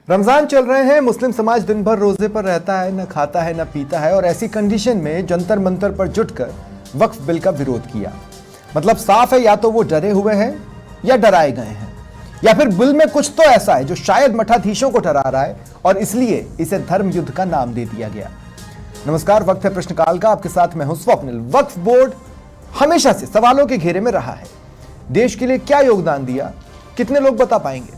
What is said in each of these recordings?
रमजान चल रहे हैं, मुस्लिम समाज दिन भर रोजे पर रहता है, न खाता है न पीता है और ऐसी कंडीशन में जंतर मंतर पर जुटकर वक्फ बिल का विरोध किया। मतलब साफ है, या तो वो डरे हुए हैं या डराए गए हैं, या फिर बिल में कुछ तो ऐसा है जो शायद मठाधीशों को डरा रहा है और इसलिए इसे धर्म युद्ध का नाम दे दिया गया। नमस्कार, वक्त है प्रश्नकाल का। आपके साथ मैं हूं स्वप्निल। वक्फ बोर्ड हमेशा से सवालों के घेरे में रहा है। देश के लिए क्या योगदान दिया, कितने लोग बता पाएंगे?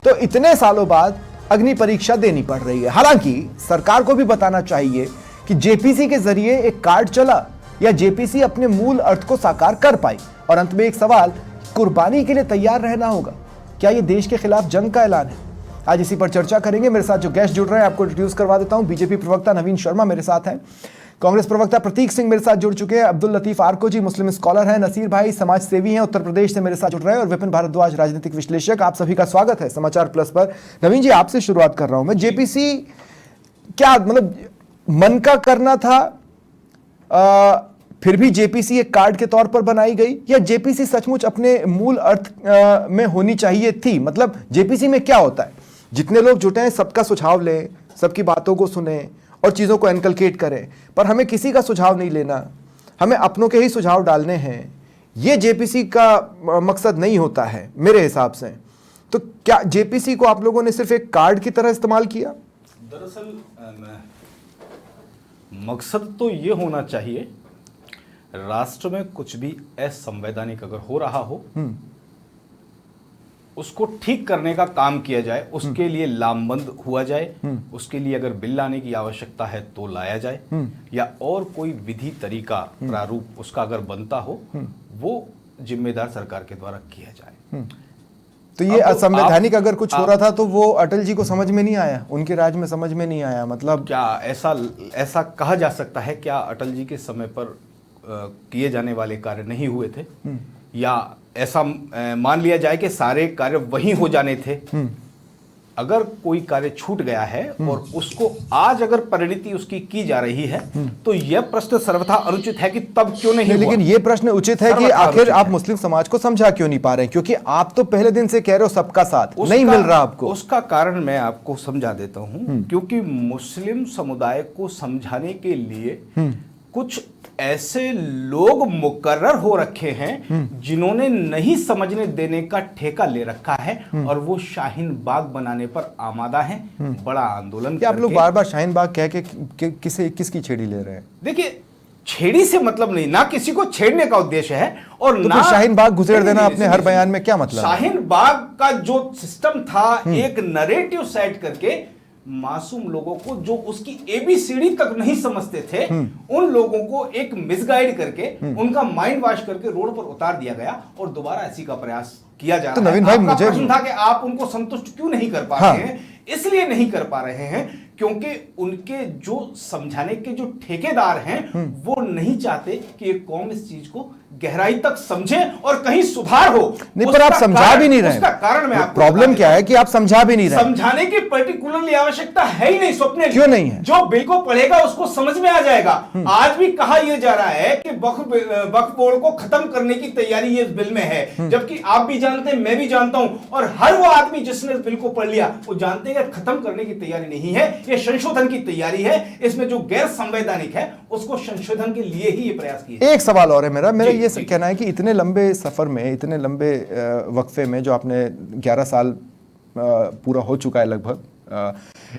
तो इतने सालों बाद अग्नि परीक्षा देनी पड़ रही है। हालांकि सरकार को भी बताना चाहिए कि जेपीसी के जरिए एक कार्ड चला या जेपीसी अपने मूल अर्थ को साकार कर पाई। और अंत में एक सवाल, कुर्बानी के लिए तैयार रहना होगा। क्या यह देश के खिलाफ जंग का ऐलान है? आज इसी पर चर्चा करेंगे। मेरे साथ जो गेस्ट जुड़ रहे हैं आपको इंट्रोड्यूस करवा देता हूं। बीजेपी प्रवक्ता नवीन शर्मा मेरे साथ हैं, कांग्रेस प्रवक्ता प्रतीक सिंह मेरे साथ जुड़ चुके हैं, अब्दुल लतीफ आर्को जी मुस्लिम स्कॉलर हैं, नसीर भाई समाज सेवी हैं, उत्तर प्रदेश से मेरे साथ जुड़ रहे हैं, और विपिन भारद्वाज राजनीतिक विश्लेषक। आप सभी का स्वागत है समाचार प्लस पर। नवीन जी, आपसे शुरुआत कर रहा हूं मैं। जेपीसी क्या मतलब मन का करना था, फिर भी जेपीसी एक कार्ड के तौर पर बनाई गई, या जेपीसी सचमुच अपने मूल अर्थ में होनी चाहिए थी? मतलब जेपीसी में क्या होता है, जितने लोग जुटे हैं सबका सुझाव लें, सबकी बातों को सुने और चीज़ों को इनकलकेट करें, पर हमें किसी का सुझाव नहीं लेना, हमें अपनों के ही सुझाव डालने हैं। ये जेपीसी का मकसद नहीं होता है मेरे हिसाब से। तो क्या जेपीसी को आप लोगों ने सिर्फ एक कार्ड की तरह इस्तेमाल किया? दरअसल मकसद तो ये होना चाहिए, राष्ट्र में कुछ भी असंवैधानिक अगर हो रहा हो उसको ठीक करने का काम किया जाए, उसके लिए लामबंद हुआ जाए, उसके लिए अगर बिल लाने की आवश्यकता है तो लाया जाए, या और कोई विधि तरीका प्रारूप उसका अगर बनता हो वो जिम्मेदार सरकार के द्वारा किया जाए। तो ये असंवैधानिक अगर कुछ हो रहा था तो वो अटल जी को समझ में नहीं आया, उनके राज में समझ में नहीं आया? मतलब क्या ऐसा कहा जा सकता है? क्या अटल जी के समय पर किए जाने वाले कार्य नहीं हुए थे, या ऐसा मान लिया जाए कि सारे कार्य वही हो जाने थे? अगर कोई कार्य छूट गया है और उसको आज अगर परिणति उसकी की जा रही है तो यह प्रश्न सर्वथा अनुचित है कि तब क्यों नहीं हुआ? लेकिन यह प्रश्न उचित है कि आखिर आप मुस्लिम समाज को समझा क्यों नहीं पा रहे हैं? क्योंकि आप तो पहले दिन से कह रहे हो सबका साथ नहीं मिल रहा आपको। उसका कारण मैं आपको समझा देता हूं। क्योंकि मुस्लिम समुदाय को समझाने के लिए कुछ ऐसे लोग मुकर्रर हो रखे हैं जिन्होंने नहीं समझने देने का ठेका ले रखा है और वो शाहीन बाग बनाने पर आमादा हैं। बड़ा आंदोलन क्या आप लोग बार बार शाहीन बाग कह के किसकी छेड़ी ले रहे हैं? देखिए, छेड़ी से मतलब नहीं, ना किसी को छेड़ने का उद्देश्य है और तो ना शाहीन बाग गुजर देना अपने हर बयान में क्या मतलब? शाहीन बाग का जो सिस्टम था, एक नरेटिव सेट करके मासूम लोगों को जो उसकी एबीसीडी तक नहीं समझते थे उन लोगों को एक मिसगाइड करके उनका माइंड वॉश करके रोड पर उतार दिया गया और दोबारा ऐसी का प्रयास किया जा रहा है। नवीन भाई, मुझे प्रश्न था कि आप उनको संतुष्ट क्यों नहीं कर पा रहे हैं? इसलिए नहीं कर पा रहे हैं क्योंकि उनके जो समझाने के जो ठेकेदार हैं वो नहीं चाहते कि एक कौम इस चीज को गहराई तक समझे और कहीं सुधार हो। नहीं, पर आप समझा भी नहीं रहे। उसका कारण मैं आपको प्रॉब्लम क्या है कि आप समझा भी नहीं रहे। समझाने की पर्टिकुलरली आवश्यकता है ही नहीं स्वप्निल। क्यों नहीं है? जो बिल को पढ़ेगा उसको समझ में आ जाएगा। आज भी कहा यह जा रहा है कि वक्फ बोर्ड को खत्म करने की तैयारी ये इस बिल में है, जबकि आप भी जानते हैं, मैं भी जानता हूं, और हर वो आदमी जिसने इस बिल को पढ़ लिया वो जानते हैं कि खत्म करने की तैयारी नहीं है, ये संशोधन की तैयारी है। इसमें जो गैर संवैधानिक है उसको संशोधन के लिए ही ये प्रयास किए। एक सवाल और है मेरा ये कहना है कि इतने लंबे सफर में, इतने लंबे वक्फे में जो आपने 11 साल पूरा हो चुका है लगभग,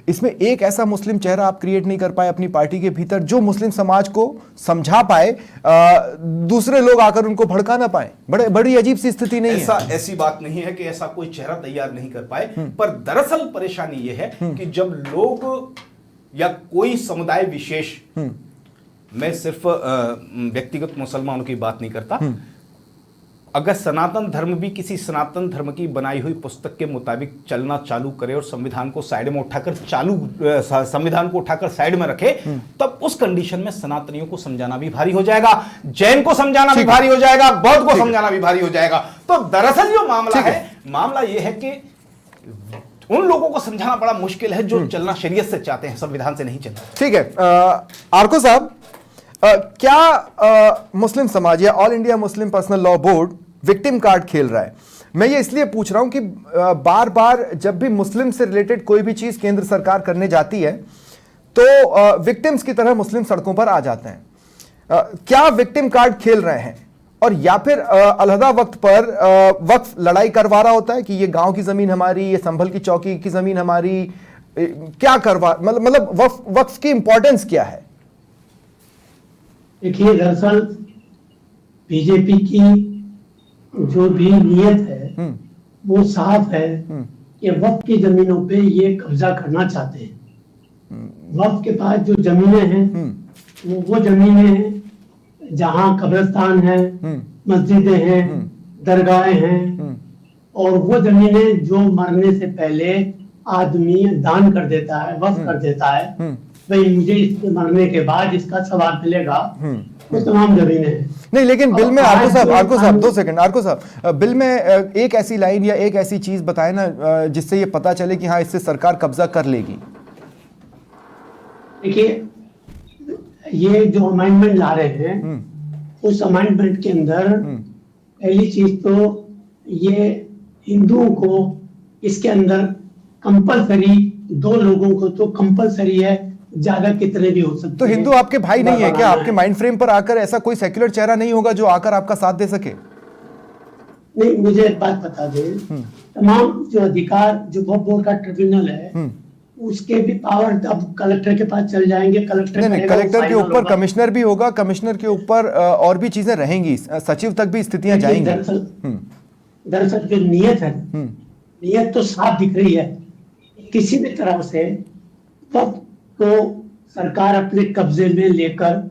इसमें एक ऐसा मुस्लिम चेहरा आप क्रिएट नहीं कर पाए अपनी पार्टी के भीतर जो मुस्लिम समाज को समझा पाए, दूसरे लोग आकर उनको भड़का ना पाए। बड़ी अजीब सी स्थिति नहीं है? ऐसी बात नहीं है कि ऐसा कोई चेहरा तैयार नहीं कर पाए, पर दरअसल परेशानी यह है कि जब लोग या कोई समुदाय विशेष, मैं सिर्फ व्यक्तिगत मुसलमानों की बात नहीं करता, अगर सनातन धर्म भी किसी सनातन धर्म की बनाई हुई पुस्तक के मुताबिक चलना चालू करे और संविधान को साइड में उठाकर संविधान को उठाकर साइड में रखे, तब उस कंडीशन में सनातनियों को समझाना भी भारी हो जाएगा, जैन को समझाना भी भारी हो जाएगा, बौद्ध को समझाना भी भारी हो जाएगा। तो दरअसल जो मामला यह है कि उन लोगों को समझाना बड़ा मुश्किल है जो चलना शरीयत से चाहते हैं, संविधान से नहीं चलना। ठीक है, आर्को साहब, क्या मुस्लिम समाज या all India Muslim personal law board victim card खेल रहा है? मैं ये इसलिए पूछ रहा हूं कि बार बार जब भी मुस्लिम से रिलेटेड कोई भी चीज केंद्र सरकार करने जाती है तो विक्टिम्स की तरह मुस्लिम सड़कों पर आ जाते हैं। क्या विक्टिम कार्ड खेल रहे हैं, और या फिर अलहदा वक्त पर वक्फ लड़ाई करवा रहा होता है कि ये गांव की जमीन हमारी, ये संभल की चौकी की जमीन हमारी, क्या करवा मतलब वक्फ की इंपॉर्टेंस क्या है? देखिए, दरअसल बीजेपी की जो भी नीयत है वो साफ है कि वक्फ की जमीनों पे ये कब्जा करना चाहते हैं। वक्फ के पास जो जमीनें हैं वो जमीनें हैं जहां कब्रिस्तान है, मस्जिदें हैं, दरगाहें हैं, और वो जमीनें जो मरने से पहले आदमी दान कर देता है, वक्फ कर देता है, भाई मुझे इसके मरने के बाद इसका सवाब मिलेगा, वो तमाम जमीनें हैं। नहीं, लेकिन बिल में आरको साहब 2 सेकंड, आरको साहब, बिल में एक ऐसी लाइन या एक ऐसी चीज बताए ना जिससे ये पता चले कि हाँ इससे सरकार कब्जा कर लेगी। देखिए, ये जो अमेंडमेंट ला रहे हैं उस अमेंडमेंट के अंदर पहली चीज तो ये हिंदुओं को इसके अंदर कंपलसरी, 2 लोगों को तो कंपलसरी है, ज्यादा कितने भी हो सकते। तो हिंदू आपके भाई नहीं है क्या? आपके माइंड फ्रेम पर आकर ऐसा कोई सेक्युलर चेहरा नहीं होगा जो आकर आपका साथ दे सके? नहीं, मुझे एक बात बता दें, तमाम जो अधिकार जो वक्फ बोर्ड का ट्रिब्यूनल है उसके भी पावर अब कलेक्टर के पास चल जाएंगे। कलेक्टर के ऊपर कमिश्नर भी होगा, कमिश्नर के ऊपर और भी चीजें रहेंगी, सचिव तक भी स्थितियां जाएंगी। दरअसल जो नियत है, नियत तो साफ दिख रही है, किसी भी तरह से वक्फ को सरकार अपने कब्जे में लेकर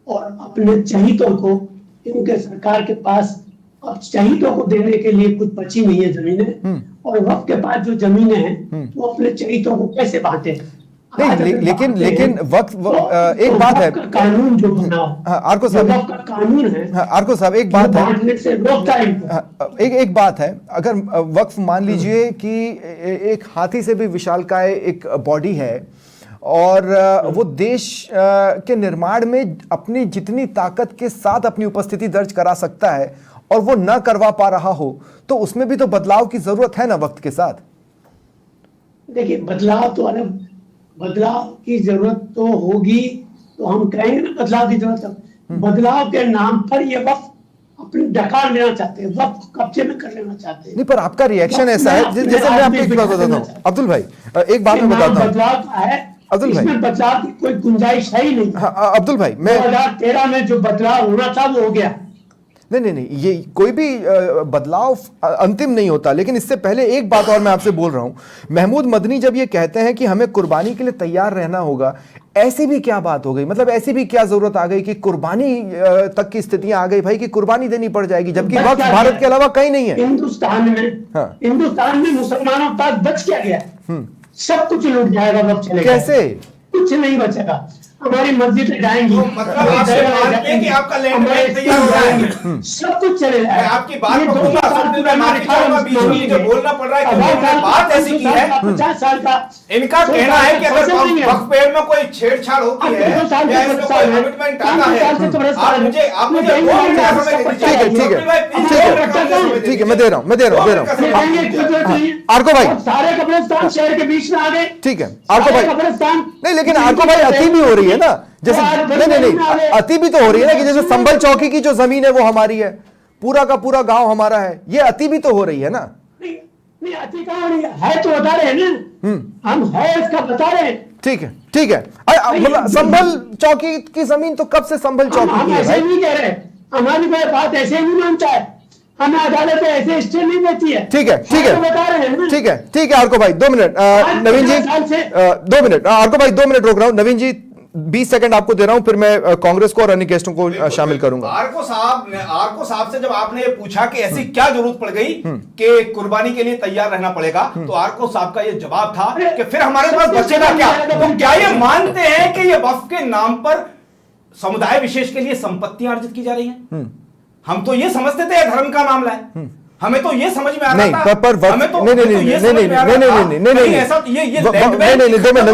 और अपने चहीतों को, क्योंकि सरकार के पास अब चहीतों को देने के लिए कुछ बची नहीं है जमीनें, और वक्फ के पास जो जमीनें हैं वो अपने चहीतों को कैसे बांटे। नहीं, लेकिन वक्फ एक बात है, कानून जो बना आरको साहब का कानून है, आरको साहब एक बात है, से रोकता है। एक बात है, अगर वक्फ मान लीजिए कि एक हाथी से भी विशालकाय एक बॉडी है और वो देश के निर्माण में अपनी जितनी ताकत के साथ अपनी उपस्थिति दर्ज करा सकता है और वो न करवा पा रहा हो, तो उसमें भी तो बदलाव की जरूरत है ना वक्त के साथ। देखिए, बदलाव तो अलग, बदलाव की जरूरत तो होगी, तो हम कहेंगे ना बदलाव की जरूरत है। बदलाव के नाम पर ये वक्त अपनी डकार लेना चाहते हैं, वक्त कब्जे में कर लेना चाहते हैं। नहीं, पर आपका रिएक्शन ऐसा है, जैसे मैं आपको एक बात बताता हूँ अब्दुल भाई, एक बात मैं बताता हूँ बदलाव है अब्दुल भाई, इसमें बदलाव की कोई गुंजाइश है ही नहीं। अब्दुल भाई, मैं 2013 में जो बदलाव होना था वो हो गया। नहीं, ये कोई भी बदलाव अंतिम नहीं होता, लेकिन इससे पहले एक बात और मैं आपसे बोल रहा हूं। महमूद मदनी जब ये कहते हैं कि हमें कुर्बानी के लिए तैयार रहना होगा, ऐसी भी क्या बात हो गई, मतलब ऐसी भी क्या जरूरत आ गई कि कुर्बानी तक की स्थितियां आ गई भाई कि कुर्बानी देनी पड़ जाएगी, जबकि वक्त भारत के अलावा कहीं नहीं है। हिंदुस्तान में मुसलमानों तक बच क्या गया? सब कुछ लूट जाएगा, वक्त चलेगा, कैसे? कुछ नहीं बचेगा। हमारी मस्जिद जाएंगी, मतलब आप मानते हैं कि आपका लैंड तैयार हो रहा है, सब कुछ चले जाएगा। आपकी बात को बीच में बोलना पड़ रहा है क्योंकि बात ऐसी की है 50 साल का इनका कहना है कि अगर वक्फ पेड़ में कोई छेड़छाड़ होती है या इसमें कोई कमिटमेंट आता है, आप मुझे ठीक है, मैं दे रहा हूँ आरको भाई, सारे कब्रिस्तान शहर के बीच में आ गए। ठीक है आरको भाई, नहीं लेकिन आरको भाई अति भी हो रही है ना, जैसे नहीं, अति भी तो हो रही है ना कि जैसे संभल चौकी की जो जमीन है वो हमारी है, पूरा का पूरा गांव हमारा है, ये अति भी तो हो रही है ना। नहीं, अति कहाँ है तो बता रहे हैं ना, हम है इसका बता रहे हैं। ठीक है, मतलब संभल चौकी की जमीन तो कब से संभल चौकी की है? ऐसे नहीं कह रहे, हमारी बात ऐसे ही नहीं मानता है, हमें अदालत ऐसे स्टे नहीं देती है। ठीक है, ठीक है आरको भाई 2 मिनट, नवीन जी 2 मिनट, आरको भाई 2 मिनट रोक रहा हूं, नवीन जी 20 सेकंड आपको दे रहा हूं, फिर मैं कांग्रेस को और अन्य गेस्टों को शामिल करूंगा। आरको साहब से जब आपने ये पूछा कि ऐसी क्या जरूरत पड़ गई कि कुर्बानी के लिए तैयार रहना पड़ेगा, तो आरको साहब का ये जवाब था कि फिर हमारे पास बचेगा क्या? तो क्या ये मानते हैं कि ये वक्फ के नाम पर समुदाय विशेष के लिए संपत्तियां अर्जित की जा रही हैं? हम तो ये समझते थे धर्म का मामला है, हमें तो ये समझ में आ नहीं, रहा था, पर हमें तो नहीं नहीं नहीं ये नहीं समझ में आ रहा था, नहीं नहीं कहीं ऐसा ये नहीं, दो मिनट,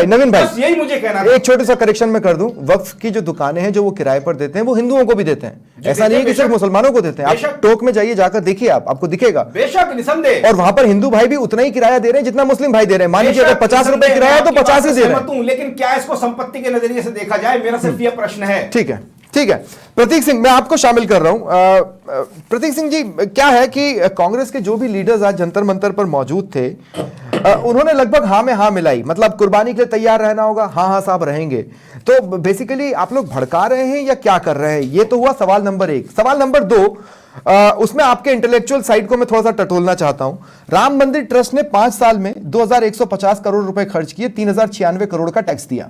नवीन भाई बस यही मुझे कहना था। एक छोटा सा करेक्शन मैं कर दूं, वक्फ की जो दुकानें हैं जो वो किराए पर देते हैं वो हिंदुओं को भी देते हैं, ऐसा नहीं है कि सिर्फ मुसलमानों को देते हैं। आप टोक में जाइए, जाकर देखिए, आपको दिखेगा, बेशक निसंदेह, और वहां पर हिंदू भाई भी उतना ही किराया दे रहे हैं जितना मुस्लिम भाई दे रहे हैं। मान लीजिए अगर 50 रुपए किराया है तो 50 ही दे रहे हैं। लेकिन क्या इसको संपत्ति के नजरिए से देखा जाए, मेरा सिर्फ यह प्रश्न है। ठीक है, ठीक है। प्रतीक सिंह, मैं आपको शामिल कर रहा हूं। प्रतीक सिंह जी, क्या है कि कांग्रेस के जो भी लीडर्स आज जंतर मंतर पर मौजूद थे, उन्होंने लगभग हाँ में हाँ मिलाई, मतलब कुर्बानी के लिए तैयार रहना होगा, हाँ हाँ साहब रहेंगे। तो बेसिकली आप लोग भड़का रहे हैं या क्या कर रहे हैं? ये तो हुआ सवाल नंबर 1। सवाल नंबर 2, उसमें आपके इंटेलेक्चुअल साइड को मैं थोड़ा सा टटोलना चाहता हूं। राम मंदिर ट्रस्ट ने 5 साल में 2150 करोड़ रुपए खर्च किए, 3096 करोड़ का टैक्स दिया।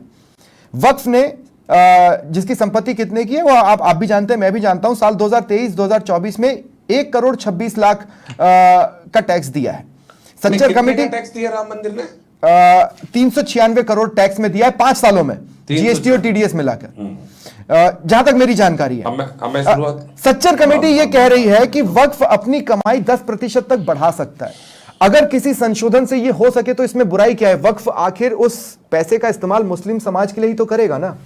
वक्फ ने जिसकी संपत्ति कितने की है वो आप भी जानते हैं, मैं भी जानता हूं, साल 2023-2024 में 1 करोड़ 26 लाख का टैक्स दिया है। सच्चर कमेटी टैक्स दिया राम मंदिर ने 396 करोड़ टैक्स में दिया है 5 सालों में, जीएसटी और टीडीएस मिलाकर, जहां तक मेरी जानकारी है। सच्चर कमेटी यह कह रही है कि वक्फ अपनी कमाई 10% तक बढ़ा सकता है। अगर किसी संशोधन से यह हो सके तो इसमें बुराई क्या है? वक्फ आखिर उस पैसे का इस्तेमाल मुस्लिम समाज के लिए ही तो करेगा ना।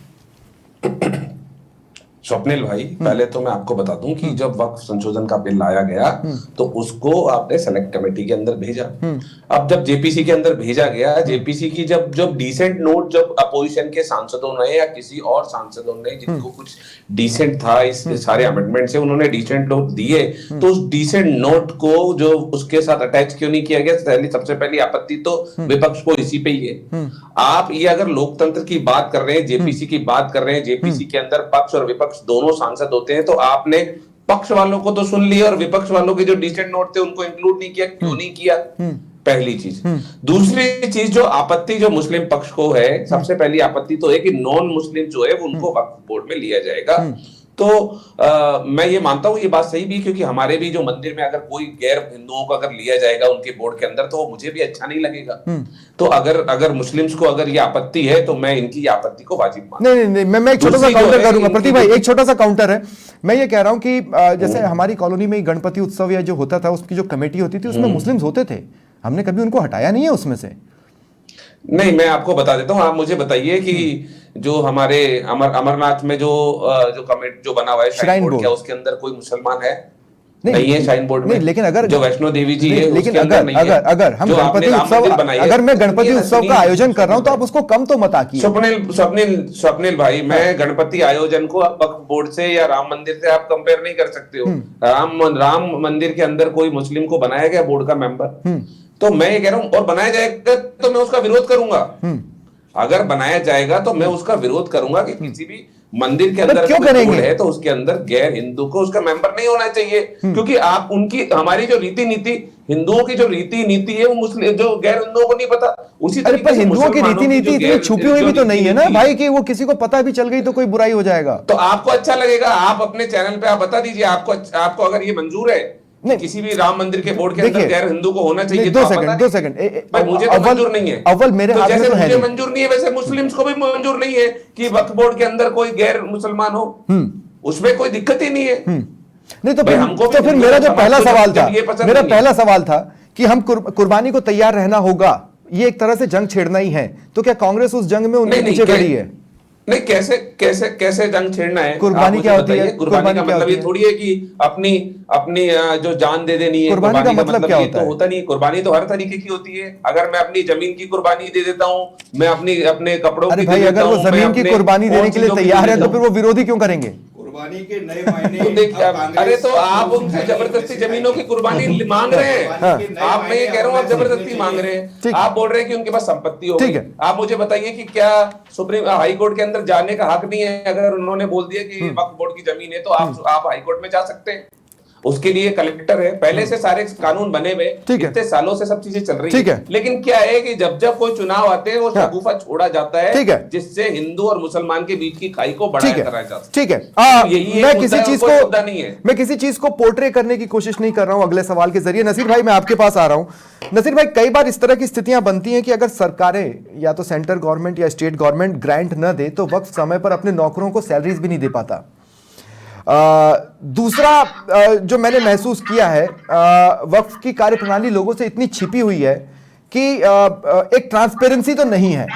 स्वप्निल भाई, पहले तो मैं आपको बता दूं कि जब वक्फ संशोधन का बिल लाया गया तो उसको आपने सेलेक्ट कमेटी के अंदर भेजा। अब जब जेपीसी के अंदर भेजा गया, जेपीसी की जब डिसेंट नोट जब अपोजिशन के सांसदों ने या किसी और सांसदों ने जिनको कुछ डिसेंट था इस सारे अमेंडमेंट से, उन्होंने डिसेंट नोट दिए, तो उस डिसेंट नोट को जो उसके साथ अटैच क्यों नहीं किया गया? सबसे पहली आपत्ति तो विपक्ष को इसी पे ही है। आप ये अगर लोकतंत्र की बात कर रहे हैं, जेपीसी की बात कर रहे हैं, जेपीसी के अंदर पक्ष और विपक्ष दोनों सांसद होते हैं, तो आपने पक्ष वालों को तो सुन लिया और विपक्ष वालों के जो डिसेंट नोट थे उनको इंक्लूड नहीं किया। क्यों नहीं किया? पहली चीज। दूसरी चीज, जो आपत्ति जो मुस्लिम पक्ष को है, सबसे पहली आपत्ति तो है कि नॉन मुस्लिम जो है उनको वक्फ बोर्ड में लिया जाएगा। तो मैं ये मानता हूं ये बात सही भी, क्योंकि हमारे भी जो मंदिर में अगर कोई गैर हिंदुओं को अगर लिया जाएगा उनके बोर्ड के अंदर तो मुझे भी अच्छा नहीं लगेगा। तो अगर मुस्लिम्स को अगर ये आपत्ति है तो मैं इनकी आपत्ति को वाजिब मानता हूं। नहीं, मैं एक छोटा सा काउंटर करूंगा प्रतीक भाई, एक छोटा सा काउंटर है। मैं ये कह रहा हूं कि जैसे हमारी कॉलोनी में गणपति उत्सव या जो होता था उसकी जो कमेटी होती थी उसमें मुस्लिम्स होते थे, हमने कभी उनको हटाया नहीं है उसमें से। नहीं, मैं आपको बता देता हूं, आप मुझे बताइए कि जो हमारे अमरनाथ में जो कमेटी जो बना हुआ है श्राइन बोर्ड, क्या उसके अंदर कोई मुसलमान है? नहीं है श्राइन बोर्ड में। लेकिन अगर जो वैष्णो देवी जी है, लेकिन अगर हम गणपति उत्सव, अगर मैं गणपति उत्सव का आयोजन कर रहा हूं तो आप उसको कम तो मत आकिए। स्वप्निल भाई, मैं गणपति आयोजन को वक्फ बोर्ड से या राम मंदिर से आप कंपेयर नहीं कर सकते हो। राम मंदिर के अंदर कोई मुस्लिम को बनाया गया बोर्ड का मेंबर? तो मैं ये कह रहा हूं, और बनाया जाएगा तो मैं उसका विरोध करूंगा। अगर बनाया जाएगा तो मैं उसका विरोध करूंगा कि किसी भी मंदिर के अंदर क्यों करेंगे? है तो उसके अंदर गैर हिंदू को उसका मेंबर नहीं होना चाहिए, क्योंकि आप उनकी हमारी जो रीति नीति, हिंदुओं की जो रीति नीति है वो मुस्लिम जो गैर हिंदुओं को नहीं पता। उसी तरीके पर हिंदुओं की रीति नीति इतनी छुपी हुई भी तो नहीं है ना भाई कि वो किसी को पता भी चल गई तो कोई बुराई हो जाएगा। तो आपको अच्छा लगेगा, आप अपने चैनल पे आप बता दीजिए, आपको अगर ये मंजूर है किसी भी राम मंदिर के बोर्ड के अंदर गैर हिंदू को होना चाहिए। 2 सेकंड मुझे तो मंजूर नहीं है। अव्वल मेरे हाथ में तो है, मुझे मंजूर नहीं है, वैसे मुस्लिम्स को भी मंजूर नहीं है कि वक्फ बोर्ड के अंदर कोई गैर मुसलमान हो, उसमें कोई दिक्कत ही नहीं है। नहीं तो फिर मेरा जो पहला सवाल था कि हम कुर्बानी को तैयार रहना होगा, ये एक तरह से जंग छेड़ना ही है, तो क्या कांग्रेस उस जंग में उनके पीछे खड़ी है? नहीं, कैसे जंग छेड़ना है? कुर्बानी क्या होती है? कुर्बानी का मतलब ये थोड़ी है कि अपनी जो जान दे देनी है। कुर्बानी का मतलब क्या होता है? होता नहीं। कुर्बानी तो हर तरीके की होती है। अगर मैं अपनी जमीन की कुर्बानी दे देता हूँ, मैं अपने कपड़ों की, भाई अगर वो जमीन की कुर्बानी देने के लिए तैयार है तो फिर वो विरोधी क्यों करेंगे? कुर्बानी के नए मायने। अरे तो आप उनसे जबरदस्ती जमीनों की कुर्बानी मांग रहे हैं। आप, मैं ये कह रहा हूँ, आप जबरदस्ती मांग रहे हैं। आप बोल रहे हैं कि उनके पास संपत्ति हो गई। आप मुझे बताइए कि क्या सुप्रीम हाई कोर्ट के अंदर जाने का हक नहीं है? अगर उन्होंने बोल दिया कि वक्फ बोर्ड की जमीन है तो आप हाई कोर्ट में जा सकते हैं। उसके लिए कलेक्टर है, पहले से सारे कानून बने हुए, इतने सालों से सब चीजें चल रही है। लेकिन क्या है कि जब कोई चुनाव आते हैं वो शगुफा छोड़ा जाता है, जिससे हिंदू और मुसलमान के बीच की खाई को बढ़ाया कराया जाता है। ठीक है, मैं किसी चीज को पोर्ट्रे करने की कोशिश नहीं कर रहा हूं अगले सवाल के जरिए। नसीर भाई, मैं आपके पास आ रहा हूं। नसीर भाई, कई बार इस तरह की स्थितियां बनती हैं कि अगर सरकारें या तो सेंट्रल गवर्नमेंट या स्टेट गवर्नमेंट ग्रांट न दे तो वक्फ समय पर अपने नौकरों को सैलरीज भी नहीं दे पाता। दूसरा जो मैंने महसूस किया है, वक्फ की कार्यप्रणाली लोगों से इतनी छिपी हुई है कि एक ट्रांसपेरेंसी तो नहीं है।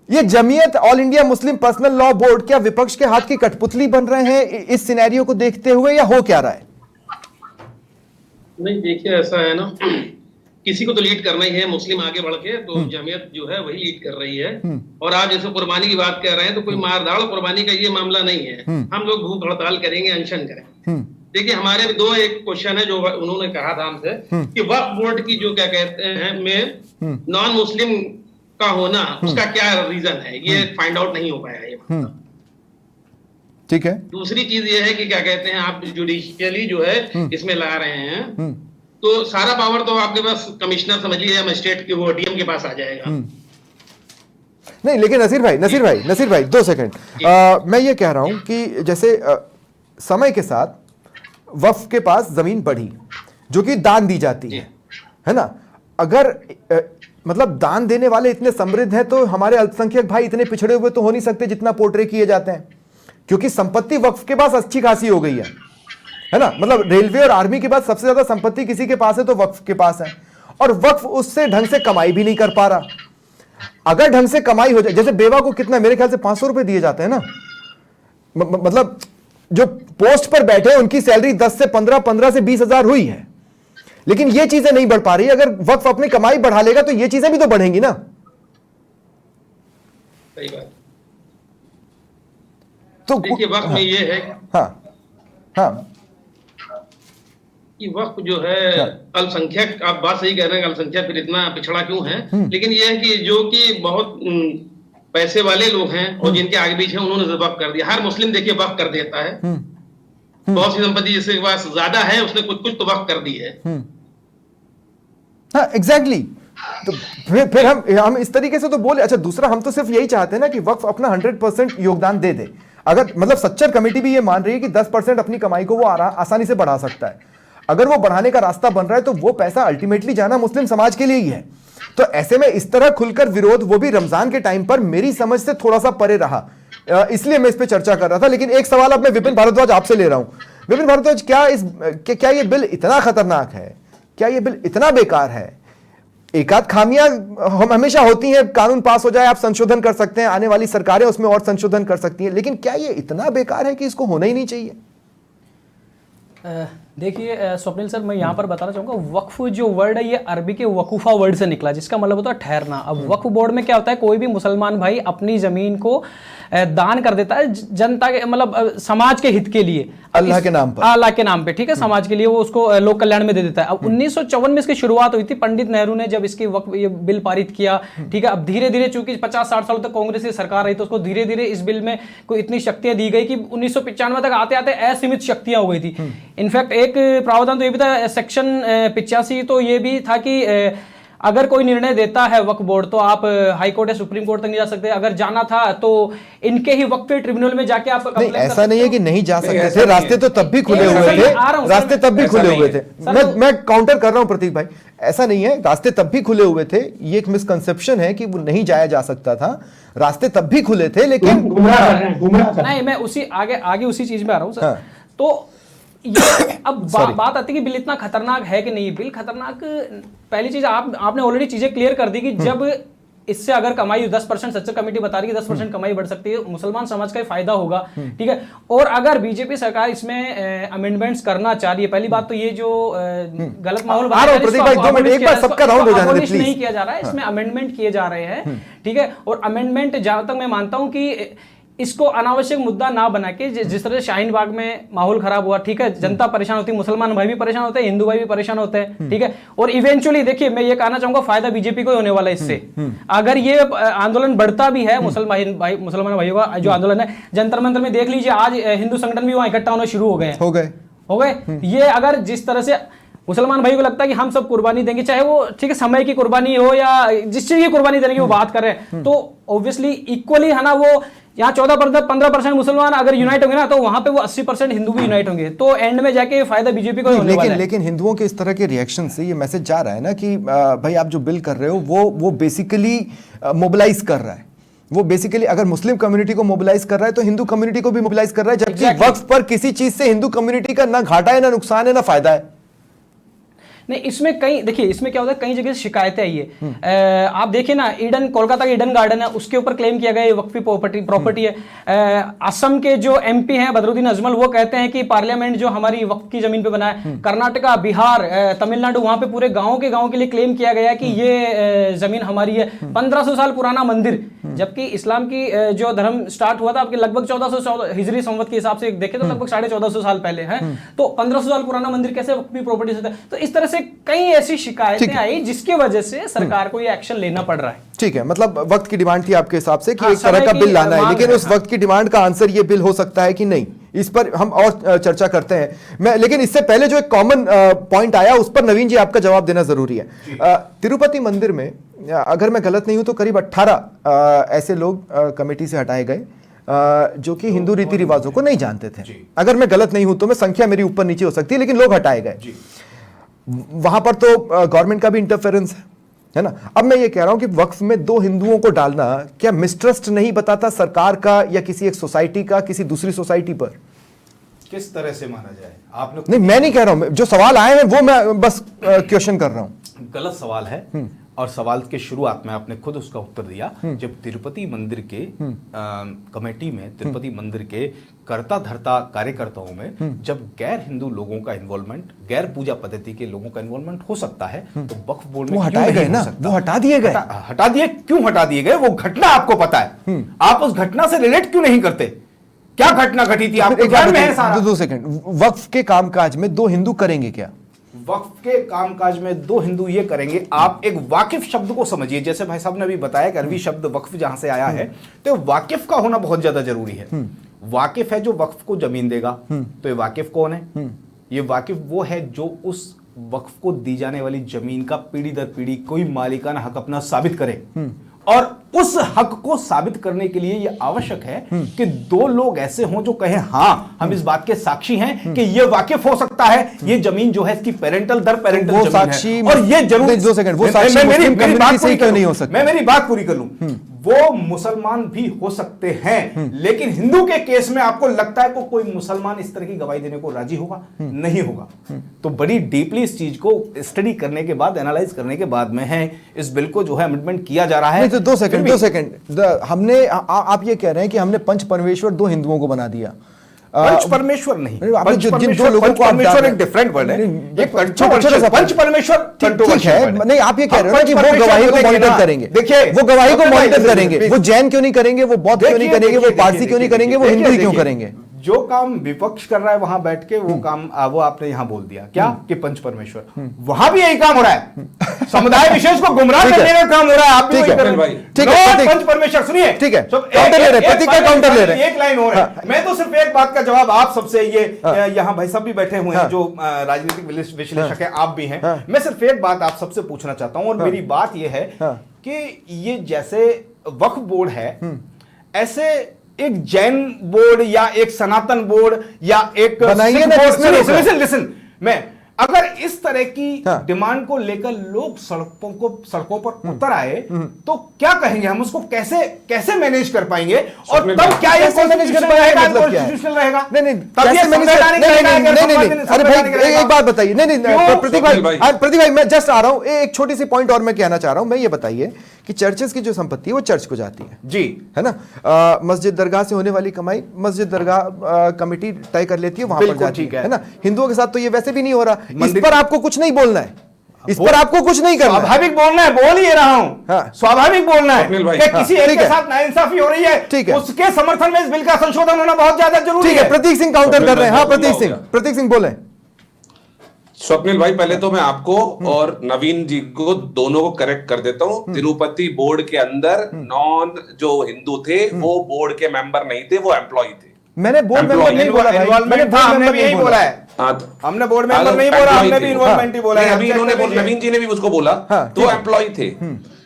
ये Jamiat, all India Muslim personal law board क्या विपक्ष के हाथ की कठपुतली बन रहे हैं इस सिनेरियो को देखते हुए, या हो क्या रहा है? नहीं, देखिए ऐसा है ना, किसी को तो लीड करना ही है। मुस्लिम आगे बढ़ के तो जमीयत जो है वही लीड कर रही है। और आप जैसे कुर्बानी की बात कर रहे हैं तो कोई मारधाड़ कुर्बानी का ये मामला नहीं है। हम लोग भूख हड़ताल करेंगे, अनशन करेंगे। देखिए हमारे दो एक क्वेश्चन है जो उन्होंने कहा था हमसे कि वक्फ बोर्ड की जो क्या कहते हैं में नॉन मुस्लिम का होना, उसका क्या रीजन है, ये फाइंड आउट नहीं हो पाया ये। ठीक है। दूसरी चीज ये है कि क्या कहते हैं, आप जुडिशियली जो है इसमें ला रहे हैं तो सारा पावर तो आपके पास कमिश्नर समझ लीजिए या मजिस्ट्रेट के वो डीएम के पास आ जाएगा। नहीं, लेकिन नसीर भाई 2 सेकंड, मैं ये कह रहा हूं कि जैसे समय के साथ वक्फ के पास जमीन बढ़ी जो कि दान दी जाती है ना। अगर मतलब दान देने वाले इतने समृद्ध हैं तो हमारे अल्पसंख्यक भाई इतने पिछड़े हुए तो हो नहीं सकते जितना पोर्ट्रे किए जाते हैं, क्योंकि संपत्ति वक्फ के पास अच्छी खासी हो गई है ना। मतलब रेलवे और आर्मी के बाद सबसे ज्यादा संपत्ति किसी के पास है तो वक्फ के पास है, और वक्फ उससे ढंग से कमाई भी नहीं कर पा रहा। अगर ढंग से कमाई हो जाए, जैसे बेवा को कितना, मेरे ख्याल से 500 रुपए दिए जाते हैं ना। मतलब जो पोस्ट पर बैठे हैं उनकी सैलरी 10 से 15 से 20 हजार हुई है, लेकिन ये चीजें नहीं बढ़ पा रही। अगर वक्फ अपनी कमाई बढ़ा लेगा तो ये चीजें भी तो बढ़ेंगी ना। सही बात। तो देखिए वक्फ में ये है हाँ कि वक्फ जो है अल्पसंख्यक, आप बात सही कह रहे हैं, अल्पसंख्यक फिर इतना पिछड़ा क्यों है, लेकिन ये है कि जो कि बहुत पैसे वाले लोग हैं और जिनके आगे पीछे उन्होंने वक्फ कर दिया। हर मुस्लिम देखिए वक्फ कर देता है। बहुत सी संपत्ति जिसके पास ज्यादा है उसने कुछ तो वक्फ कर दी है। हाँ एग्जैक्टली। तो फिर हम इस तरीके से तो बोले। अच्छा, दूसरा हम तो सिर्फ यही चाहते हैं ना कि वक्फ अपना 100% योगदान दे दे। अगर मतलब सच्चर कमेटी भी ये मान रही है कि 10% अपनी कमाई को वो आसानी से बढ़ा सकता है, अगर वो बढ़ाने का रास्ता बन रहा है तो वो पैसा अल्टीमेटली जाना मुस्लिम समाज के लिए ही है। तो ऐसे में इस तरह खुलकर विरोध, वो भी रमजान के टाइम पर, मेरी समझ से थोड़ा सा परे रहा, इसलिए मैं इस पे चर्चा कर रहा था। लेकिन एक सवाल अब मैं विपिन भारद्वाज आपसे ले रहा हूं। विपिन भारद्वाज, क्या ये बिल इतना खतरनाक है, क्या ये बिल इतना बेकार है? एक आध खामियां हम हमेशा होती हैं, कानून पास हो जाए आप संशोधन कर सकते हैं, आने वाली सरकारें उसमें और संशोधन कर सकती हैं, लेकिन क्या ये इतना बेकार है कि इसको होना ही नहीं चाहिए? देखिए स्वप्निल सर, मैं यहाँ पर बताना चाहूँगा, वक्फ जो वर्ड है ये अरबी के वकूफा वर्ड से निकला, जिसका मतलब होता है ठहरना। अब वक्फ बोर्ड में क्या होता है, कोई भी मुसलमान भाई अपनी जमीन को दान कर देता है जनता के, मतलब समाज के हित के लिए, अल्लाह के नाम पर, अल्लाह के नाम पे, ठीक है, समाज के लिए वो उसको लोक कल्याण में दे देता है। अब 1954 में इसकी शुरुआत हुई थी, पंडित नेहरू ने जब इसकी वक्फ ये बिल पारित किया, ठीक है। अब धीरे धीरे चूंकि 50-60 साल तक कांग्रेस की सरकार रही तो उसको धीरे धीरे इस बिल में कोई इतनी शक्तियां दी गई कि 1995 तक आते आते असीमित शक्तियां हो गई थी। इनफैक्ट एक प्रावधान तो ये भी था, सेक्शन 85, तो ये भी था कि अगर कोई निर्णय देता है वक्फ बोर्ड तो आप हाई कोर्ट या सुप्रीम कोर्ट तक नहीं जा सकते। अगर जाना था तो इनके ही वक्फ ट्रिब्यूनल में जाके आप नहीं, ऐसा नहीं है कि नहीं जा सकते थे, रास्ते तो तब भी खुले हुए थे, रास्ते तब भी खुले हुए थे। मैं काउंटर कर रहा हूं प्रतीक भाई, ऐसा नहीं है, रास्ते तब भी खुले हुए थे। ये एक मिसकंसेप्शन है कि वो नहीं जाया जा सकता था, रास्ते तब भी खुले थे, लेकिन नहीं, मैं उसी आगे उसी चीज में आ रहा हूं सर। तो ये अब बात आती है कि बिल इतना खतरनाक है कि नहीं। बिल खतरनाक, पहली चीज आपने ऑलरेडी चीजें क्लियर कर दी कि जब इससे अगर कमाई 10%, सच्चर कमेटी बता रही है 10% कमाई बढ़ सकती है, मुसलमान समाज का फायदा होगा, ठीक है। और अगर बीजेपी सरकार इसमें अमेंडमेंट्स करना चाह रही है, पहली बात तो ये जो गलत माहौल नहीं किया जा रहा है, इसमें अमेंडमेंट किए जा रहे हैं, ठीक है। और अमेंडमेंट जहां तक मैं मानता हूं कि इसको अनावश्यक मुद्दा ना बना के, जिस तरह से शाहीन बाग में माहौल खराब हुआ, ठीक है, जनता परेशान होती है, मुसलमान भाई भी परेशान होते हैं, हिंदू भाई भी परेशान होते हैं, ठीक है। और इवेंचुअली देखिए, मैं ये कहना चाहूंगा, फायदा बीजेपी को ही होने वाला है इससे। अगर ये आंदोलन बढ़ता भी है, मुसलमान भाइयों का जो आंदोलन है, जंतर मंतर में देख लीजिए, आज हिंदू संगठन भी वहां इकट्ठा होना शुरू हो गए। ये अगर जिस तरह से मुसलमान भाई को लगता है कि हम सब कुर्बानी देंगे, चाहे वो ठीक है समय की कुर्बानी हो या जिस चीज की कुर्बानी देने की वो बात कर रहे हैं, तो ऑब्वियसली इक्वली है ना, वो यहाँ 14-15% मुसलमान अगर यूनाइट होंगे ना, तो वहां पे वो 80% हिंदू भी यूनाइट होंगे, तो एंड में जाके फायदा बीजेपी को होने वाला है। लेकिन हिंदुओं के इस तरह के रिएक्शन से ये मैसेज जा रहा है ना कि भाई आप जो बिल कर रहे हो वो बेसिकली मोबिलाइज कर रहा है, वो बेसिकली अगर मुस्लिम कम्युनिटी को मोबिलाइज कर रहा है तो हिंदू कम्युनिटी को भी मोबिलाइज कर रहा है, जबकि Exactly. वक्फ पर किसी चीज से हिंदू कम्युनिटी का ना घाटा है, ना नुकसान है, ना फायदा है। नहीं, इसमें कई, देखिए इसमें क्या होता है, कई जगह से शिकायतें आई है। आप देखिए ना, ईडन, कोलकाता का ईडन गार्डन है, उसके ऊपर क्लेम किया गया ये वक्फी प्रॉपर्टी है। असम के जो एमपी हैं बदरुद्दीन अजमल, वो कहते हैं कि पार्लियामेंट जो हमारी वक्फ की जमीन पे बना है। कर्नाटका, बिहार, तमिलनाडु, वहां पे पूरे गांव के लिए क्लेम किया गया कि ये जमीन हमारी है। 1500 साल पुराना मंदिर, जबकि इस्लाम की जो धर्म स्टार्ट हुआ था आपके लगभग 1400 हिजरी संवत के हिसाब से देखें तो लगभग 1450 साल पहले है। तो 1500 साल पुराना मंदिर कैसे वक्फी प्रॉपर्टी से? तो इस तरह से कई ऐसी शिकायतें आई जिसकी वजह से सरकार को ये एक्शन लेना पड़ रहा है। ठीक है, मतलब वक्त की डिमांड थी आपके हिसाब से कि हाँ, एक तरह का समय बिल की लाना है, मांग लेकिन है, उस वक्त की डिमांड का आंसर ये बिल हो सकता है कि नहीं, इस पर हम और चर्चा करते हैं। लेकिन इससे पहले जो एक कॉमन पॉइंट आया उस पर नवीन जी आपका जवाब देना जरूरी है। तिरुपति मंदिर में अगर मैं गलत नहीं हूं तो करीब 18 ऐसे लोग कमेटी से हटाए गए जो कि हिंदू रीति रिवाजों को नहीं जानते थे। अगर मैं गलत नहीं हूं तो मैं संख्या मेरी ऊपर नीचे हो सकती है, लेकिन लोग हटाए गए। वहां पर तो गवर्नमेंट का भी इंटरफेरेंस है ना। अब मैं ये कह रहा हूं कि वक्फ में 2 हिंदुओं को डालना क्या मिसट्रस्ट नहीं बताता सरकार का या किसी एक सोसाइटी का किसी दूसरी सोसाइटी पर? किस तरह से माना जाए? आपने नहीं, मैं नहीं कह रहा हूं, जो सवाल आए हैं वो मैं बस क्वेश्चन कर रहा हूं। गलत सवाल है, और सवाल के शुरुआत में आपने खुद उसका उत्तर दिया। जब तिरुपति मंदिर के कमेटी में, तिरुपति मंदिर के कर्ता धर्ता कार्यकर्ताओं में जब गैर हिंदू लोगों का इन्वॉल्वमेंट, गैर पूजा पद्धति के लोगों का इन्वॉल्वमेंट हो सकता है, तो वक्फ बोर्ड में वो क्यों हटाए नहीं गए हो ना, सकता? वो हटा दिए गए। हटा दिए, क्यों हटा दिए गए? वो घटना आपको पता है, आप उस घटना से रिलेट क्यों नहीं करते? क्या घटना घटी थी आपको ध्यान में है सारा? 2 सेकंड, वक्फ के कामकाज में 2 हिंदू करेंगे क्या? वक्फ के कामकाज में 2 हिंदू ये करेंगे। आप एक वाकिफ शब्द को समझिए, जैसे भाई साहब ने अभी बताया कि अरबी शब्द वक्फ जहां से आया है, तो वाकिफ का होना बहुत ज्यादा जरूरी है। वाकिफ है जो वक्फ को जमीन देगा, तो ये वाकिफ कौन है? ये वाकिफ वो है जो उस वक्फ को दी जाने वाली जमीन का पीढ़ी दर पीढ़ी कोई मालिकाना हक अपना साबित करे, और उस हक को साबित करने के लिए यह आवश्यक है कि 2 लोग ऐसे हों जो कहें हां हम इस बात के साक्षी हैं कि यह वाकिफ हो सकता है, ये जमीन जो है इसकी पेरेंटल दर पेरेंटल वो जमीन साक्षी है। और ये जरूर 2 सेकंड, वो साक्षी मुस्लिम कम्युनिटी से क्यों नहीं हो सकता? मैं मेरी बात पूरी कर लूं। वो मुसलमान भी हो सकते हैं, लेकिन हिंदू के केस में आपको लगता है कोई मुसलमान इस तरह की गवाही देने को राजी होगा? नहीं होगा। तो बड़ी डीपली इस चीज को स्टडी करने के बाद, एनालाइज करने के बाद में है इस बिल को जो है अमेंडमेंट किया जा रहा है। नहीं, तो 2 सेकंड, हमने आप ये कह रहे हैं कि हमने पंच परमेश्वर 2 हिंदुओं को बना दिया। पंच परमेश्वर नहीं, जिन 2 लोगों को परमेश्वर एक डिफरेंट वर्ड है। एक पंच परमेश्वर ठीक है, नहीं आप ये कह रहे हो कि वो गवाही को मॉनिटर करेंगे। देखिए, वो गवाही को मॉनिटर करेंगे, वो जैन क्यों नहीं करेंगे, वो बौद्ध क्यों नहीं करेंगे, वो पारसी क्यों नहीं करेंगे, वो हिंदू क्यों करेंगे? जो काम विपक्ष कर रहा है वहां बैठ के वो काम वो आपने यहां बोल दिया क्या कि पंच परमेश्वर, वहां भी यही काम हो रहा है। समुदाय विशेष को गुमराह करने का काम हो रहा है। आप भी वही कर रहे हैं। ठीक है, पंच परमेश्वर सुनिए, ठीक है, काउंटर ले रहे हैं, प्रतीक का काउंटर ले रहे हैं। एक लाइन हो रहा है। मैं तो सिर्फ एक बात का जवाब आप सबसे, ये यहाँ भाई सब भी बैठे हुए हैं जो राजनीतिक विश्लेषक है, आप भी हैं, मैं सिर्फ एक बात आप सबसे पूछना चाहता हूं, और मेरी बात यह है कि ये जैसे वक्फ बोर्ड है, ऐसे एक जैन बोर्ड या एक सनातन बोर्ड या एक बनाइए ना, लिसन, मैं अगर इस तरह की डिमांड को लेकर लोग सड़कों पर उतर आए तो क्या कहेंगे हम? उसको कैसे मैनेज कर पाएंगे? और तब क्या ये मैनेज कर पाएगा? कॉन्स्टिट्यूशनल रहेगा? नहीं, अरे भाई एक बात बताइए। नहीं, प्रतीक भाई मैं जस्ट आ रहा हूं, एक छोटी सी पॉइंट और मैं कहना चाह रहा हूं। मैं ये बताइए कि चर्चेस की जो संपत्ति है वो चर्च को जाती है जी, है ना। मस्जिद दरगाह से होने वाली कमाई मस्जिद दरगाह कमेटी तय कर लेती है, वहां पर जाती है ना। हिंदुओं के साथ तो ये वैसे भी नहीं हो रहा। इस पर आपको कुछ नहीं बोलना है, इस पर आपको कुछ नहीं करना। स्वाभाविक बोलना है, बोल ही रहा हूं। हाँ। स्वाभाविक बोलना है कि किसी एक के साथ नाइंसाफी हो रही है, ठीक है, उसके समर्थन में इस बिल का संशोधन होना बहुत ज्यादा जरूरी है। ठीक है, प्रतीक सिंह काउंटर कर रहे हैं। हाँ, प्रतीक सिंह बोले। स्वप्निल भाई, पहले तो मैं आपको और नवीन जी को दोनों को करेक्ट कर देता हूँ। तिरुपति बोर्ड के अंदर नॉन जो हिंदू थे वो बोर्ड के मेंबर नहीं थे, वो एम्प्लॉय थे। मैंने बोर्ड मेंबर नहीं बोला भाई, हमने भी यही बोला है। हमने बोर्ड मेंबर नहीं बोला, हमने भी इन्वॉल्वमेंट ही बोला है। अभी इन्होंने नवीन जी ने भी उसको बोला, तो एम्प्लॉय थे।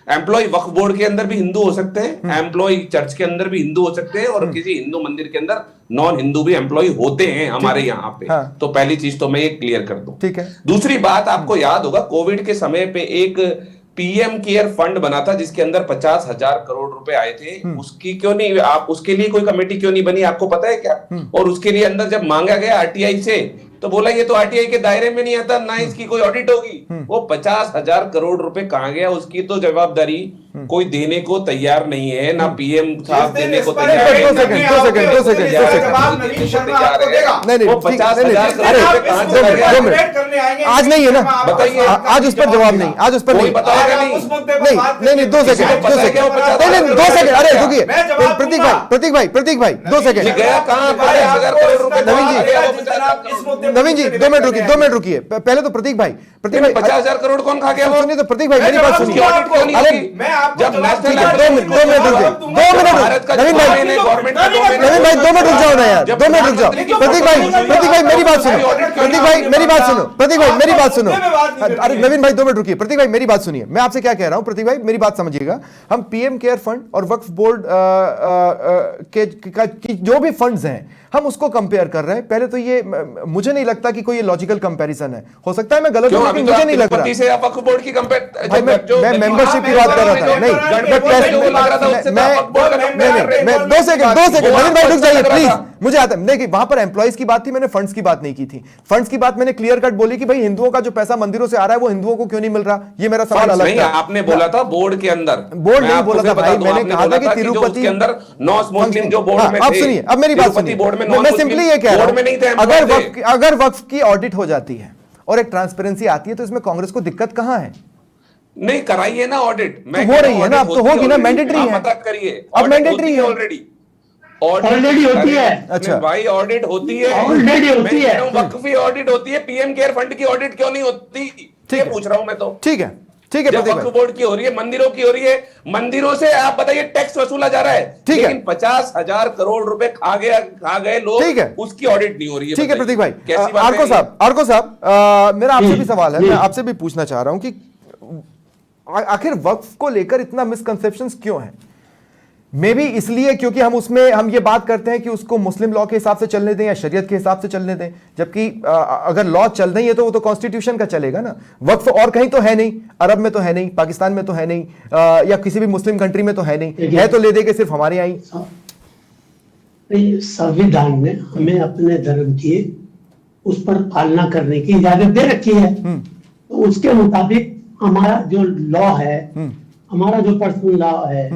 एम्प्लॉय वक्फ बोर्ड के अंदर भी हिंदू हो सकते हैं, एम्प्लॉय चर्च के अंदर भी हिंदू हो सकते हैं, और किसी हिंदू मंदिर के अंदर नॉन हिंदू भी एम्प्लॉय होते हैं हमारे यहाँ पे। तो पहली चीज तो मैं ये क्लियर कर दूं। ठीक है। दूसरी बात, आपको याद होगा कोविड के समय पे एक पीएम केयर फंड बना था जिसके अंदर 50,000 करोड़ रुपए आए थे, उसकी क्यों नहीं, आप उसके लिए कोई कमेटी क्यों नहीं बनी, आपको पता है क्या? और उसके लिए अंदर जब मांगा गया आरटीआई से तो बोला ये तो आरटीआई के दायरे में नहीं आता, ना इसकी कोई ऑडिट होगी। वो 50,000 करोड़ रुपए कहां गया, उसकी तो जवाबदारी कोई देने को तैयार नहीं है, ना पीएम साहब देने को तैयार है। दो सेकंड वो 50,000 करोड़ कहां चले गए? आज नहीं है ना, बताइए। आज उस पर जवाब नहीं, आज उस पर कोई नहीं बताएगा नहीं। नहीं 2 सेकंड 2 सेकंड 2 सेकंड, अरे रुकिए प्रतीक भाई 2 सेकंड। गया कहां 50,000 करोड़ रुपए? नवीन जी 2 मिनट रुकिए। पहले तो प्रतीक भाई 50,000 करोड़ कौन खा गया? सुनिए तो प्रतीक भाई मेरी बात सुनिए। अरे जब नेशनल नवीन भाई 2 मिनट रुक जाओ ना यार, 2 मिनट रुक जाओ। प्रतीक भाई मेरी बात सुनो, प्रतीक भाई मेरी बात सुनो। अरे नवीन भाई 2 मिनट रुकिए, प्रतीक भाई मेरी बात सुनिए। मैं आपसे क्या कह रहा हूं, प्रतीक भाई मेरी बात समझिएगा। हम पीएम केयर फंड और वक्फ बोर्ड के जो भी फंड्स हैं हम उसको कंपेयर कर रहे हैं। पहले तो ये मुझे नहीं लगता कि कोई ये लॉजिकल कंपैरिजन है, हो सकता है मैं गलत हूं लेकिन मुझे नहीं लग रहा। से आप वक्फ बोर्ड की भाई मैं मेंबरशिप की बात कर रहा था। नहीं मैं 2 सेकंड नवीन भाई रुक जाइए प्लीज। मुझे आता है देखिए, वहां पर एम्प्लॉइज की बात थी, मैंने फंड्स की बात नहीं की थी। फंड्स की बात मैंने क्लियर कट बोली कि भाई हिंदुओं का जो पैसा मंदिरों से आ रहा है वो हिंदुओं को क्यों नहीं मिल रहा, ये मेरा सवाल अलग था। आपने बोला था बोर्ड के अंदर, बोर्ड नहीं बोला था भाई, मैंने कहा था कि तिरुपति के अंदर नॉन मुस्लिम जो बोर्ड में थे। अब सुनिए, अब मेरी बात सुनिए, मैं सिंपली ये कह रहा हूं अगर वक्फ की ऑडिट हो जाती है और एक ट्रांसपेरेंसी आती है तो इसमें कांग्रेस को दिक्कत कहां है? नहीं कराइए ना ऑडिट, मैं हो रही है ना, अब तो होगी ना, मैंडेटरी है, मत करिए, अब मैंडेटरी है ऑलरेडी होती है। अच्छा भाई ऑडिट होती है, ऑलरेडी होती है, वक्फी ऑडिट होती है, पीएम केयर फंड की ऑडिट क्यों नहीं होती? ये पूछ रहा हूं मैं तो। ठीक है जब वक्फ बोर्ड की हो रही है, मंदिरों की हो रही है, मंदिरों से आप बताइए टैक्स वसूला जा रहा है, लेकिन 50,000 करोड़ रुपए खा गए लोग, ठीक है, उसकी ऑडिट नहीं हो रही है। ठीक है प्रतीक भाई। कैसी बात? आर्को साहब मेरा आपसे भी सवाल है, मैं आपसे भी पूछना चाह रहा हूं कि आखिर वक्फ को लेकर इतना मिसकंसेप्शंस क्यों है? मे बी इसलिए क्योंकि हम ये बात करते हैं कि उसको मुस्लिम लॉ के हिसाब से चलने दें या शरीयत के हिसाब से चलने दें, जबकि अगर लॉ चल रही है तो वो तो कॉन्स्टिट्यूशन का चलेगा ना। वक्फ और कहीं तो है नहीं, अरब में तो है नहीं, पाकिस्तान में तो है नहीं, या किसी भी मुस्लिम कंट्री में तो है नहीं, है तो ले दे के सिर्फ हमारे यहाँ ही। संविधान ने हमें अपने धर्म की उस पर पालना करने की इजाजत दे रखी है, तो उसके मुताबिक हमारा जो लॉ है, हमारा जो पर्सनल लॉ है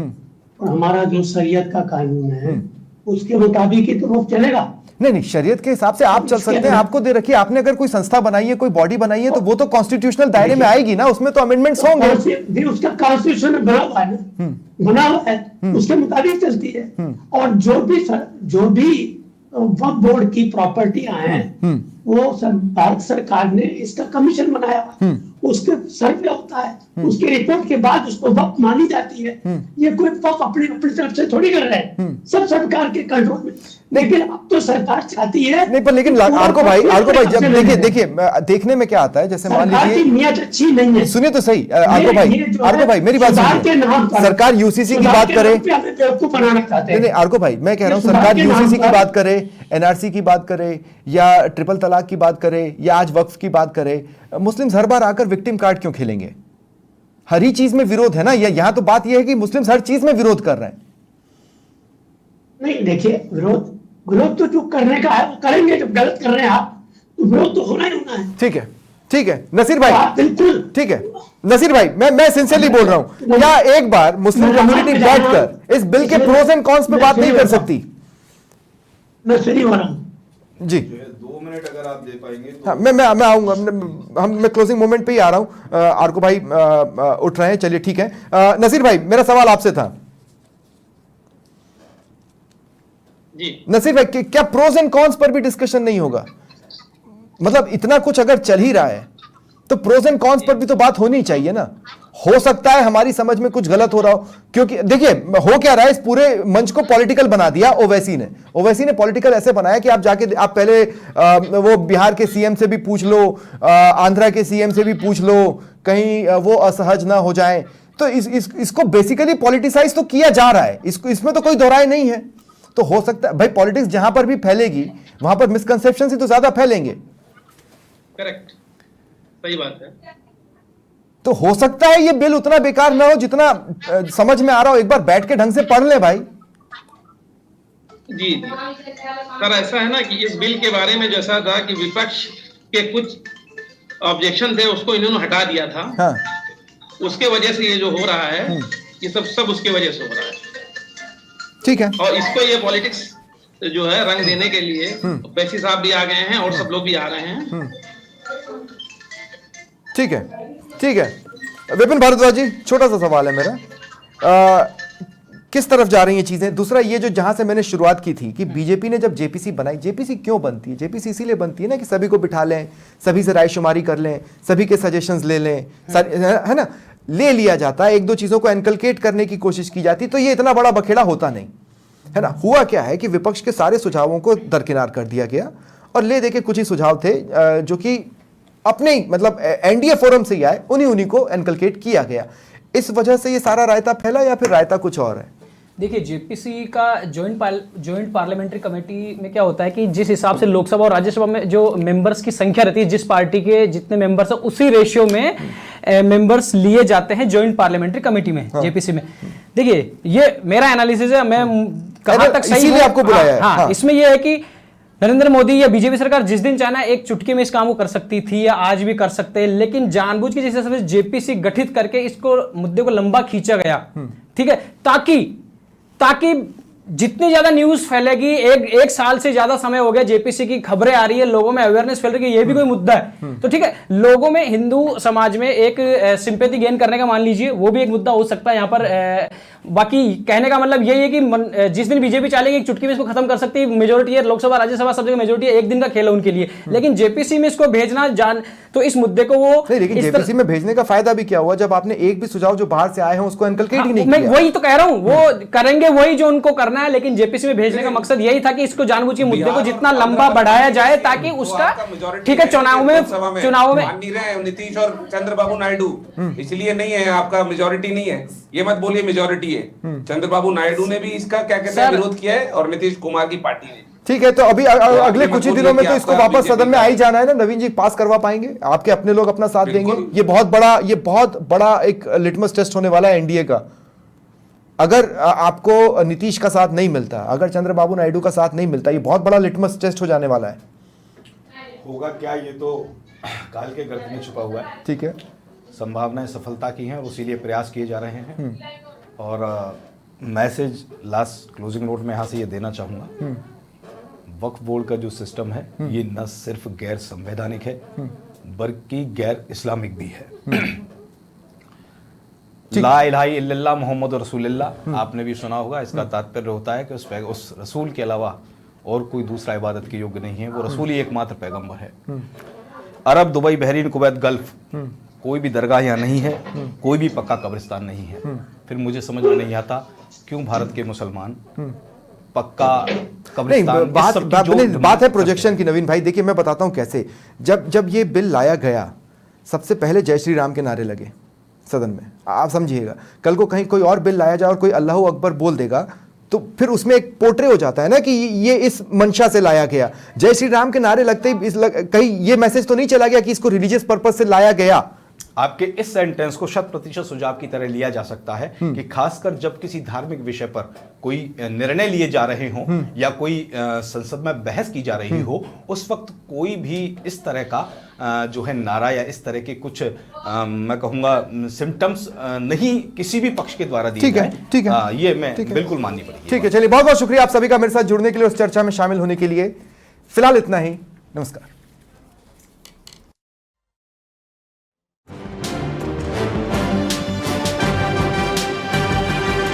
और हमारा जो शरीयत का कानून है उसके मुताबिक ही तो वो चलेगा। नहीं शरीयत के हिसाब से आप चल सकते हैं, आपको दे रखिए। आपने अगर कोई संस्था बनाई है, कोई बॉडी बनाई है तो वो तो कॉन्स्टिट्यूशनल दायरे में आएगी ना, उसमें तो अमेंडमेंट्स होंगे। उसका कॉन्स्टिट्यूशन बना हुआ है ना, बना हुआ है, उसके मुताबिक चलती है। और जो भी वक्फ बोर्ड की प्रॉपर्टियां हैं वो भारत सरकार ने इसका कमीशन बनाया, उसके सर्वे होता है, उसके रिपोर्ट के बाद उसको वक्फ मानी जाती है। ये कोई वक्फ अपनी तरफ से थोड़ी कर रहे हैं, सब सरकार के कंट्रोल में। लेकिन अब तो सरकार चाहती है नहीं, पर लेकिन आर्को भाई जब देखिए देखने में क्या आता है, जैसे मान लीजिए नीयत अच्छी नहीं है। सुनिए तो सही आर्को भाई मेरी बात सुनिए। सरकार यूसीसी की बात करे, नहीं आर्को भाई मैं कह रहा हूँ सरकार यूसीसी की बात करे, एनआरसी की बात करे, या ट्रिपल तलाक की बात करे, या आज वक्फ की बात करे, मुस्लिम्स हर बार आकर विक्टिम कार्ड क्यों खेलेंगे? हर ही चीज में विरोध है ना, यहां तो बात यह है कि मुस्लिम्स हर चीज में विरोध कर रहे हैं। नहीं देखिए, विरोध तो जो करने का है वो करेंगे, जब गलत कर रहे हैं आप तो विरोध तो होना ही होना है। ठीक है नसीर भाई, बिल्कुल ठीक है नसीर भाई, मैं सिंसियरली बोल रहा हूं, क्या एक बार मुस्लिम कम्युनिटी बैठकर इस बिल के प्रोस एंड कॉन्स पे बात नहीं कर सकती? मैं फ्री हो रहा हूं जी, 2 मिनट अगर आप दे पाएंगे तो। हाँ, मैं आऊंगा, मैं क्लोजिंग मोमेंट पे ही आ रहा हूं। आर्को भाई उठ रहे हैं, चलिए ठीक है। नसीर भाई मेरा सवाल आपसे था जी। नसीर भाई, क्या प्रोज एंड कॉन्स पर भी डिस्कशन नहीं होगा? मतलब इतना कुछ अगर चल ही रहा है तो प्रोज एंड कॉन्स पर भी तो बात होनी चाहिए ना। हो सकता है हमारी समझ में कुछ गलत हो रहा हो, क्योंकि देखिए हो क्या रहा है, इस पूरे मंच को पॉलिटिकल बना दिया ओवैसी ने पॉलिटिकल ऐसे बनाया कि आप पहले वो बिहार के सीएम से भी पूछ लो, आंध्रा के सीएम से भी पूछ लो, कहीं वो असहज ना हो जाए। तो इसको बेसिकली पॉलिटिसाइज तो किया जा रहा है, इसमें तो कोई दोहराए नहीं है। तो हो सकता है भाई पॉलिटिक्स जहां पर भी फैलेगी वहां पर मिसकंसेप्शन ही तो ज्यादा फैलेंगे। करेक्ट, सही बात है। तो हो सकता है ये बिल उतना बेकार ना हो जितना समझ में आ रहा हो। एक बार बैठ के ढंग से पढ़ ले भाई। जी सर, ऐसा है ना कि इस बिल के बारे में जैसा था कि विपक्ष के कुछ ऑब्जेक्शन थे, उसको इन्होंने हटा दिया था। हाँ। उसके वजह से ये जो हो रहा है, ये सब उसके वजह से हो रहा है। ठीक है। और इसको ये पॉलिटिक्स जो है रंग देने के लिए पैसी साहब भी आ गए हैं और सब लोग भी आ रहे हैं। ठीक है, ठीक है। विपिन भारद्वाज जी, छोटा सा सवाल है मेरा, किस तरफ जा रही हैं चीजें? दूसरा ये जो जहां से मैंने शुरुआत की थी कि बीजेपी ने जब जेपीसी बनाई, जेपीसी क्यों बनती है? जेपीसी इसीलिए बनती है ना कि सभी को बिठा लें, सभी से रायशुमारी कर लें, सभी के सजेशंस ले लें, है ना, ले लिया जाता है, एक दो चीजों को एनकलकेट करने की कोशिश की जाती, तो ये इतना बड़ा बखेड़ा होता नहीं है ना। हुआ क्या है कि विपक्ष के सारे सुझावों को दरकिनार कर दिया गया और ले दे के कुछ ही सुझाव थे जो कि अपने मतलब एनडीए फोरम से ही आए, उन्हीं को एनकलकेट किया गया। इस वजह से ये सारा रायता फैला या फिर रायता कुछ और है? देखिए, जेपीसी का जॉइंट पार्लियामेंट्री कमेटी में क्या होता है कि जिस हिसाब से लोकसभा और राज्यसभा में जो मेंबर्स की संख्या रहती है, जिस पार्टी के जितने मेंबर्स हैं उसी रेशियो में मेंबर्स लिए जाते हैं जॉइंट पार्लियामेंट्री कमेटी में। हाँ। जेपीसी में देखिए, ये मेरा एनालिसिस है, मैं कहां तक सही है आपको बुलाया है। हाँ, इसमें यह है कि नरेंद्र मोदी या बीजेपी सरकार जिस दिन चाहना एक चुटकी में इस काम को कर सकती थी या आज भी कर सकते हैं, लेकिन जानबूझ के जिस हिसाब से जेपीसी गठित करके इसको मुद्दे को लंबा खींचा गया, ठीक है, ताकि जितनी ज्यादा न्यूज फैलेगी, एक साल से ज्यादा समय हो गया जेपीसी की खबरें आ रही है, लोगों में अवेयरनेस फैल रही है, ये भी कोई मुद्दा है तो ठीक है, लोगों में हिंदू समाज में एक सिंपैथी गेन करने का मान लीजिए वो भी एक मुद्दा हो सकता है यहाँ पर। बाकी कहने का मतलब यही है कि जिस दिन बीजेपी चाहेगी एक चुटकी में इसको खत्म कर सकती है, मेजोरिटी है, लोकसभा राज्यसभा सब जगह मेजोरिटी है, एक दिन का खेल है उनके लिए, लेकिन जेपीसी में इसको भेजना तो इस मुद्दे को वो नहीं, लेकिन जेपीसी में भेजने का फायदा भी क्या हुआ जब आपने एक भी सुझाव जो बाहर से आए हैं उसको एनकलकेट ही नहीं किया। मैं वही तो कह रहा हूं, वो करेंगे वही जो उनको करना है, लेकिन जेपीसी में भेजने का मकसद यही था कि इसको जानबूझ के मुद्दे को जितना लंबा बढ़ाया जाए ताकि उसका ठीक है चुनाव में नीतीश और चंद्रबाबू नायडू इसलिए नहीं है, आपका मेजोरिटी नहीं है, ये मत बोलिए मेजोरिटी है। चंद्रबाबू नायडू ने भी इसका क्या कहते हैं विरोध किया है और नीतीश कुमार की पार्टी ने। ठीक है, तो अभी अगले कुछ ही दिनों में तो इसको वापस सदन में आ ही जाना है ना। नवीन जी, पास करवा पाएंगे? आपके अपने लोग अपना साथ देंगे? ये बहुत बड़ा एक लिटमस टेस्ट होने वाला है एनडीए का। अगर आपको नीतीश का साथ नहीं मिलता, अगर चंद्रबाबू नायडू का साथ नहीं मिलता, ये बहुत बड़ा लिटमस टेस्ट हो जाने वाला है। होगा क्या, ये तो काल के गर्त में छुपा हुआ है। ठीक है, संभावनाएं सफलता की हैं और इसीलिए प्रयास किए जा रहे हैं। और मैसेज लास्ट क्लोजिंग नोट में यहाँ से ये देना चाहूँगा, वक्फ बोर्ड का जो सिस्टम है ये न सिर्फ गैर संवैधानिक है बल्कि गैर इस्लामिक भी है। ला इलाहा इल्लल्लाह मोहम्मद रसूलुल्लाह आपने भी सुना होगा, इसका तात्पर्य होता है कि उस रसूल के अलावा और कोई दूसरा इबादत के योग्य नहीं है, वो रसूल ही एकमात्र पैगंबर है। अरब, दुबई, बहरीन, कुवैत, गल्फ, कोई भी दरगाह यहाँ नहीं है, कोई भी पक्का कब्रिस्तान नहीं है। फिर मुझे समझ में नहीं आता क्यों भारत के मुसलमान पक्का कब्रिस्तान। बात है प्रोजेक्शन की नवीन भाई। देखिए, मैं बताता हूं कैसे। जब ये बिल लाया गया, सबसे पहले जय श्री राम के नारे लगे सदन में। आप समझिएगा, कल को कहीं कोई और बिल लाया जाए और कोई अल्लाह अकबर बोल देगा तो फिर उसमें एक पोर्ट्रे हो जाता है ना कि ये इस मंशा से लाया गया। जय श्री राम के नारे लगते ही कहीं ये मैसेज तो नहीं चला गया कि इसको रिलीजियस पर्पस से लाया गया। आपके इस सेंटेंस को 100% सुझाव की तरह लिया जा सकता है कि खासकर जब किसी धार्मिक विषय पर कोई निर्णय लिए जा रहे हो या कोई संसद में बहस की जा रही हो, उस वक्त कोई भी इस तरह का जो है नारा या इस तरह के कुछ मैं कहूंगा सिम्टम्स नहीं किसी भी पक्ष के द्वारा दिए जाए। ठीक है, ये मैं बिल्कुल माननी पड़ेगी। ठीक है, चलिए, बहुत बहुत शुक्रिया आप सभी का मेरे साथ जुड़ने के लिए, उस चर्चा में शामिल होने के लिए। फिलहाल इतना ही, नमस्कार।